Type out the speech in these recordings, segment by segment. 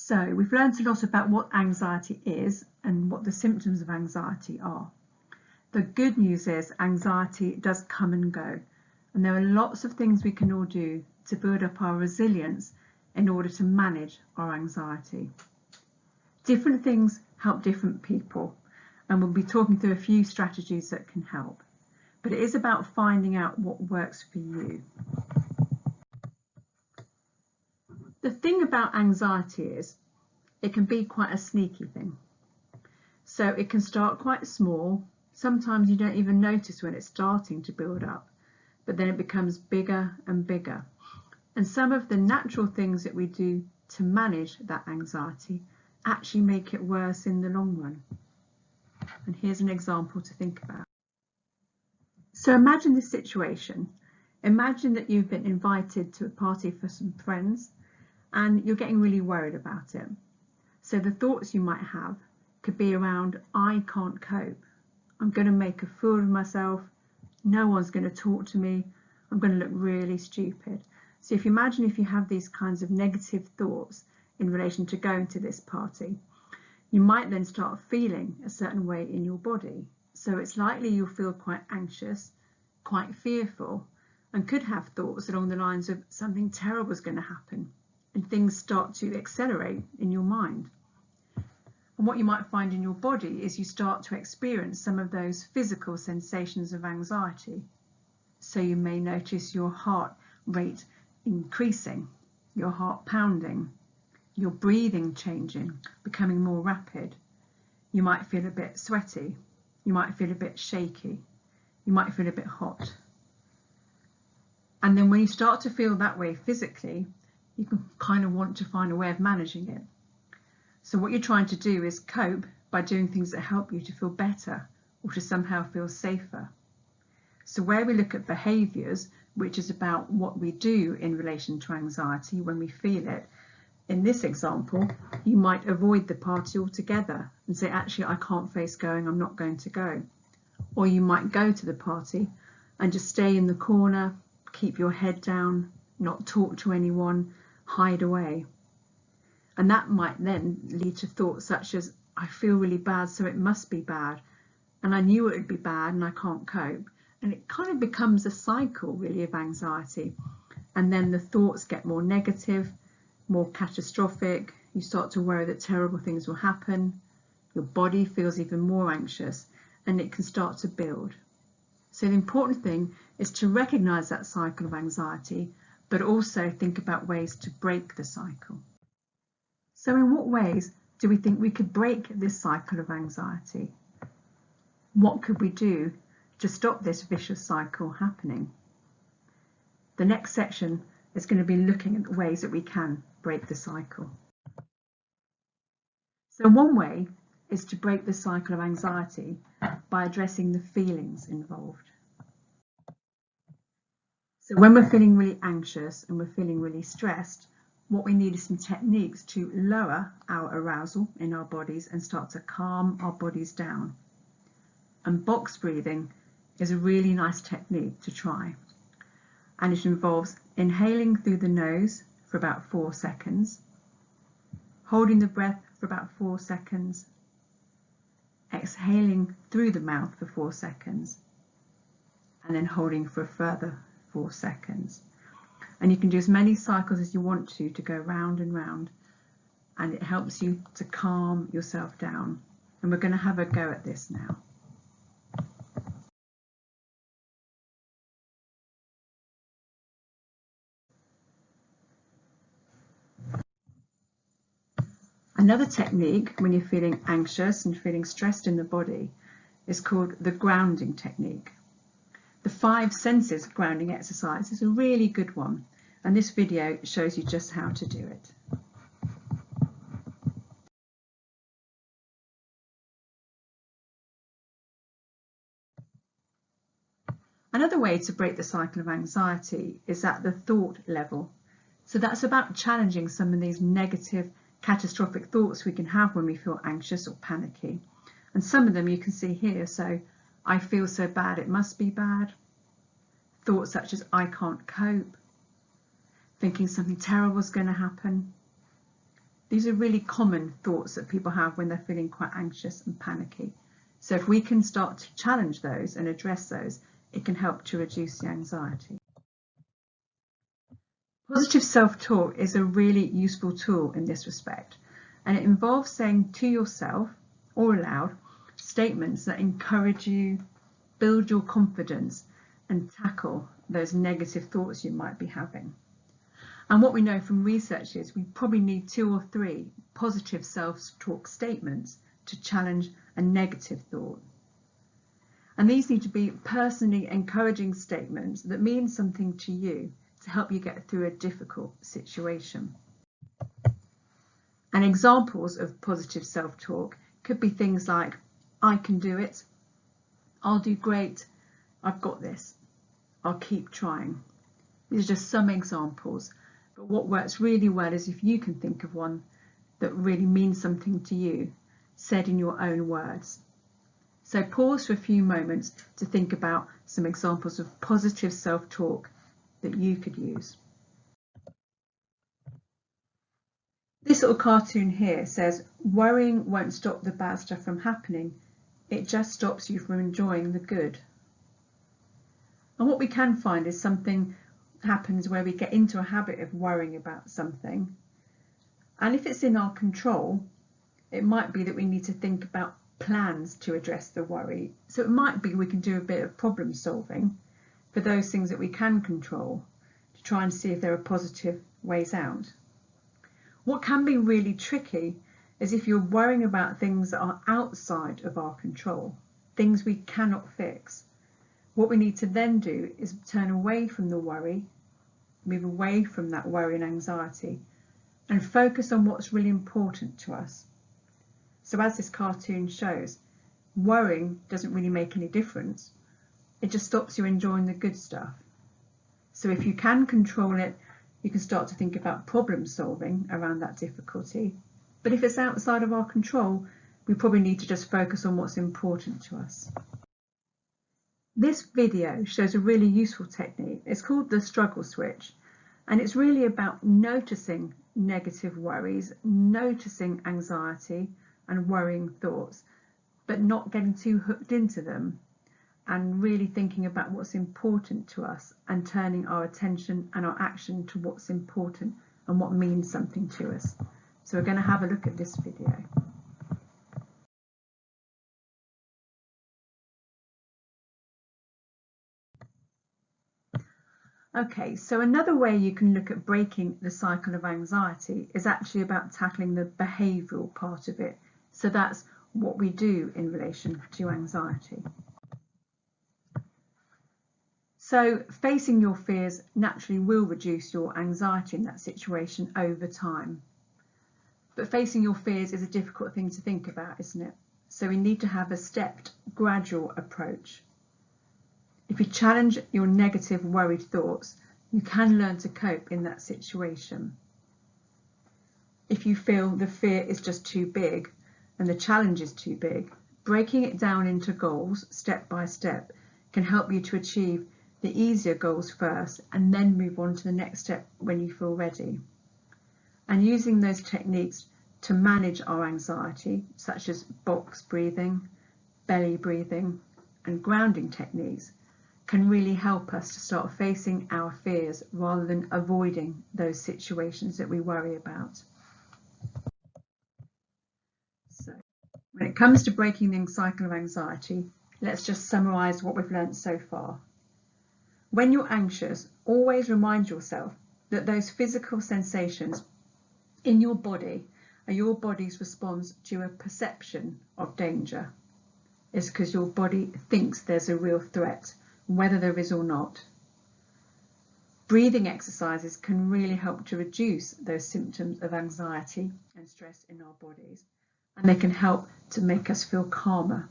So we've learned a lot about what anxiety is and what the symptoms of anxiety are. The good news is anxiety does come and go, and there are lots of things we can all do to build up our resilience in order to manage our anxiety. Different things help different people, and we'll be talking through a few strategies that can help. But it is about finding out what works for you. The thing about anxiety is it can be quite a sneaky thing. So it can start quite small. Sometimes you don't even notice when it's starting to build up, but then it becomes bigger and bigger. And some of the natural things that we do to manage that anxiety actually make it worse in the long run. And here's an example to think about. So imagine this situation. Imagine that you've been invited to a party for some friends and you're getting really worried about it. So the thoughts you might have could be around, I can't cope. I'm going to make a fool of myself. No one's going to talk to me. I'm going to look really stupid. So if you imagine if you have these kinds of negative thoughts in relation to going to this party, you might then start feeling a certain way in your body. So it's likely you'll feel quite anxious, quite fearful, and could have thoughts along the lines of something terrible is going to happen, and things start to accelerate in your mind. And what you might find in your body is you start to experience some of those physical sensations of anxiety. So you may notice your heart rate increasing, your heart pounding, your breathing changing, becoming more rapid. You might feel a bit sweaty. You might feel a bit shaky. You might feel a bit hot. And then when you start to feel that way physically, you can kind of want to find a way of managing it. So what you're trying to do is cope by doing things that help you to feel better or to somehow feel safer. So where we look at behaviours, which is about what we do in relation to anxiety when we feel it, in this example, you might avoid the party altogether and say, actually, I can't face going, I'm not going to go. Or you might go to the party and just stay in the corner, keep your head down, not talk to anyone, hide away. And that might then lead to thoughts such as, I feel really bad, so it must be bad. And I knew it would be bad and I can't cope. And it kind of becomes a cycle really of anxiety. And then the thoughts get more negative, more catastrophic. You start to worry that terrible things will happen. Your body feels even more anxious and it can start to build. So the important thing is to recognise that cycle of anxiety, but also think about ways to break the cycle. So in what ways do we think we could break this cycle of anxiety? What could we do to stop this vicious cycle happening? The next section is going to be looking at the ways that we can break the cycle. So one way is to break the cycle of anxiety by addressing the feelings involved. So when we're feeling really anxious and we're feeling really stressed, what we need is some techniques to lower our arousal in our bodies and start to calm our bodies down. And box breathing is a really nice technique to try. And it involves inhaling through the nose for about 4 seconds, holding the breath for about 4 seconds, exhaling through the mouth for 4 seconds, and then holding for a further 4 seconds. And you can do as many cycles as you want to go round and round, and it helps you to calm yourself down. And we're going to have a go at this now. Another technique when you're feeling anxious and feeling stressed in the body is called the grounding technique. The 5 senses grounding exercise is a really good one, and this video shows you just how to do it. Another way to break the cycle of anxiety is at the thought level. So that's about challenging some of these negative, catastrophic thoughts we can have when we feel anxious or panicky. And some of them you can see here. So I feel so bad, it must be bad. Thoughts such as I can't cope, thinking something terrible is going to happen, These are really common thoughts that people have when they're feeling quite anxious and panicky. So if we can start to challenge those and address those, it can help to reduce the anxiety. Positive self-talk is a really useful tool in this respect, and it involves saying to yourself or aloud statements that encourage you, build your confidence, and tackle those negative thoughts you might be having. And what we know from research is we probably need 2 or 3 positive self-talk statements to challenge a negative thought. And these need to be personally encouraging statements that mean something to you to help you get through a difficult situation. And examples of positive self-talk could be things like, I can do it, I'll do great, I've got this, I'll keep trying. These are just some examples, but what works really well is if you can think of one that really means something to you, said in your own words. So pause for a few moments to think about some examples of positive self-talk that you could use. This little cartoon here says, worrying won't stop the bad stuff from happening, it just stops you from enjoying the good. And what we can find is something happens where we get into a habit of worrying about something. And if it's in our control, it might be that we need to think about plans to address the worry. So it might be we can do a bit of problem solving for those things that we can control to try and see if there are positive ways out. What can be really tricky is if you're worrying about things that are outside of our control, things we cannot fix. What we need to then do is turn away from the worry, move away from that worry and anxiety, and focus on what's really important to us. So as this cartoon shows, worrying doesn't really make any difference. It just stops you enjoying the good stuff. So if you can control it, you can start to think about problem solving around that difficulty. But if it's outside of our control, we probably need to just focus on what's important to us. This video shows a really useful technique. It's called the struggle switch, and it's really about noticing negative worries, noticing anxiety and worrying thoughts, but not getting too hooked into them, and really thinking about what's important to us and turning our attention and our action to what's important and what means something to us. So we're going to have a look at this video. Okay, so another way you can look at breaking the cycle of anxiety is actually about tackling the behavioural part of it. So that's what we do in relation to anxiety. So facing your fears naturally will reduce your anxiety in that situation over time. But facing your fears is a difficult thing to think about, isn't it? So we need to have a stepped, gradual approach. If you challenge your negative, worried thoughts, you can learn to cope in that situation. If you feel the fear is just too big and the challenge is too big, breaking it down into goals, step by step, can help you to achieve the easier goals first and then move on to the next step when you feel ready. And using those techniques to manage our anxiety, such as box breathing, belly breathing, and grounding techniques, can really help us to start facing our fears rather than avoiding those situations that we worry about. So, when it comes to breaking the cycle of anxiety, let's just summarise what we've learnt so far. When you're anxious, always remind yourself that those physical sensations in your body are your body's response to a perception of danger. It's because your body thinks there's a real threat, whether there is or not. Breathing exercises can really help to reduce those symptoms of anxiety and stress in our bodies, and they can help to make us feel calmer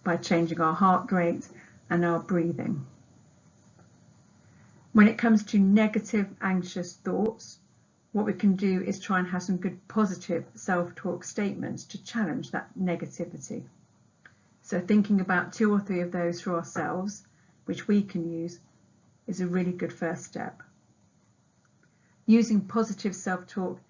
by changing our heart rate and our breathing. When it comes to negative, anxious thoughts, what we can do is try and have some good positive self-talk statements to challenge that negativity. So thinking about 2 or 3 of those for ourselves, which we can use, is a really good first step. Using positive self-talk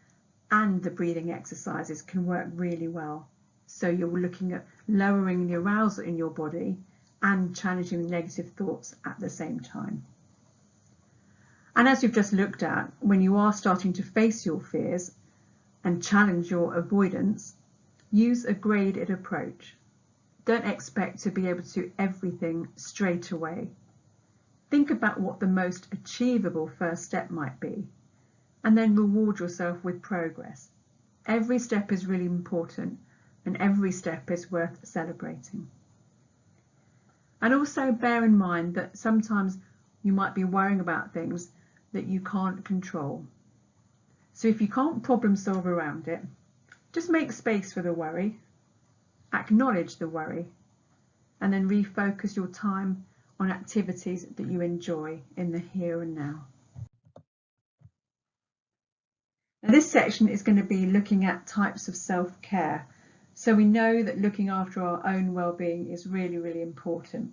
and the breathing exercises can work really well. So you're looking at lowering the arousal in your body and challenging the negative thoughts at the same time. And as we've just looked at, when you are starting to face your fears and challenge your avoidance, use a graded approach. Don't expect to be able to do everything straight away. Think about what the most achievable first step might be, and then reward yourself with progress. Every step is really important, and every step is worth celebrating. And also bear in mind that sometimes you might be worrying about things that you can't control. So if you can't problem solve around it, just make space for the worry, acknowledge the worry, and then refocus your time on activities that you enjoy in the here and now. Now, this section is going to be looking at types of self-care. So we know that looking after our own well-being is really, really important.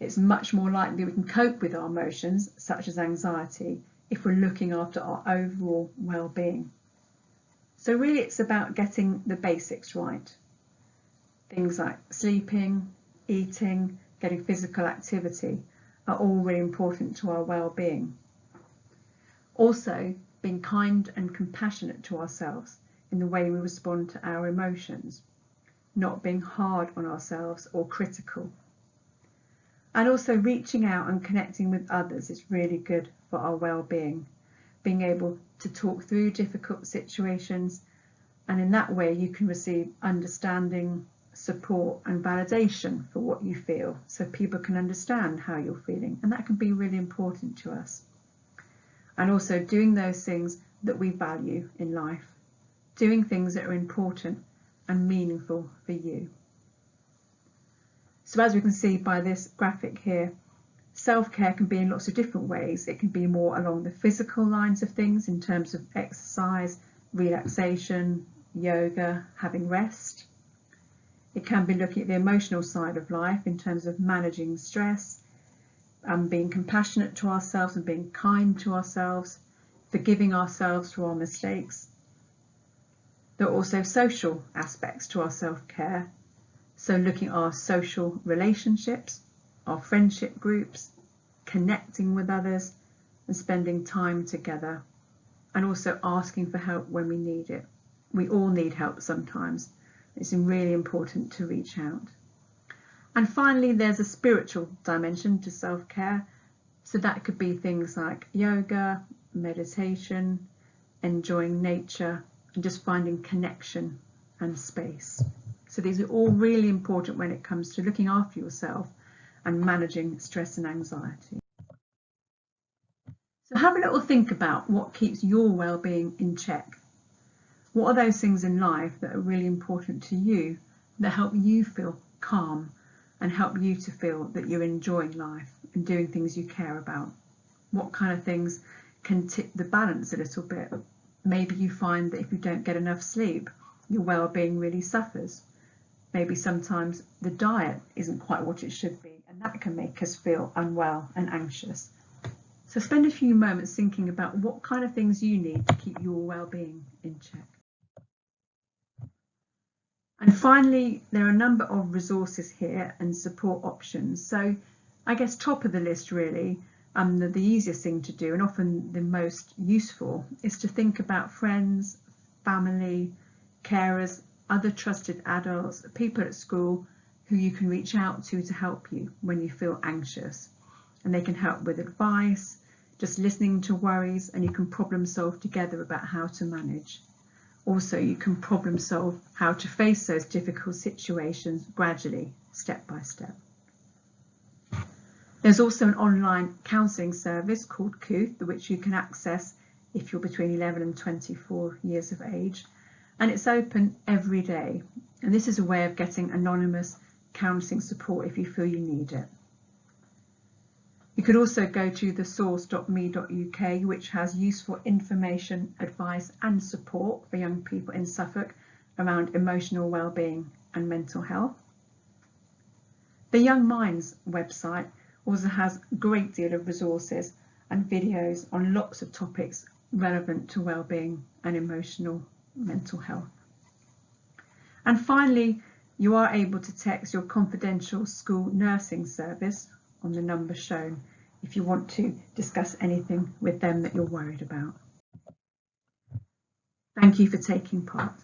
It's much more likely we can cope with our emotions, such as anxiety, if we're looking after our overall well-being. So really it's about getting the basics right. Things like sleeping, eating, getting physical activity are all really important to our well-being. Also, being kind and compassionate to ourselves in the way we respond to our emotions, not being hard on ourselves or critical. And also reaching out and connecting with others is really good for our well-being, being able to talk through difficult situations, and in that way you can receive understanding, support and validation for what you feel, so people can understand how you're feeling, and that can be really important to us. And also doing those things that we value in life, doing things that are important and meaningful for you. So as we can see by this graphic here, self-care can be in lots of different ways. It can be more along the physical lines of things in terms of exercise, relaxation, yoga, having rest. It can be looking at the emotional side of life in terms of managing stress, being compassionate to ourselves and being kind to ourselves, forgiving ourselves for our mistakes. There are also social aspects to our self-care. So looking at our social relationships, our friendship groups, connecting with others and spending time together, and also asking for help when we need it. We all need help sometimes. It's really important to reach out. And finally, there's a spiritual dimension to self-care. So that could be things like yoga, meditation, enjoying nature, and just finding connection and space. So these are all really important when it comes to looking after yourself and managing stress and anxiety. So have a little think about what keeps your well-being in check. What are those things in life that are really important to you that help you feel calm and help you to feel that you're enjoying life and doing things you care about? What kind of things can tip the balance a little bit? Maybe you find that if you don't get enough sleep, your well-being really suffers. Maybe sometimes the diet isn't quite what it should be, and that can make us feel unwell and anxious. So spend a few moments thinking about what kind of things you need to keep your well-being in check. And finally, there are a number of resources here and support options. So I guess top of the list really, the easiest thing to do and often the most useful is to think about friends, family, carers, other trusted adults, people at school who you can reach out to help you when you feel anxious. And they can help with advice, just listening to worries, and you can problem solve together about how to manage. Also, you can problem solve how to face those difficult situations gradually, step by step. There's also an online counselling service called Kooth, which you can access if you're between 11 and 24 years of age. And it's open every day. And this is a way of getting anonymous counselling support if you feel you need it. You could also go to thesource.me.uk, which has useful information, advice and support for young people in Suffolk around emotional wellbeing and mental health. The Young Minds website also has a great deal of resources and videos on lots of topics relevant to well-being and emotional mental health. And finally, you are able to text your confidential school nursing service on the number shown if you want to discuss anything with them that you're worried about. Thank you for taking part.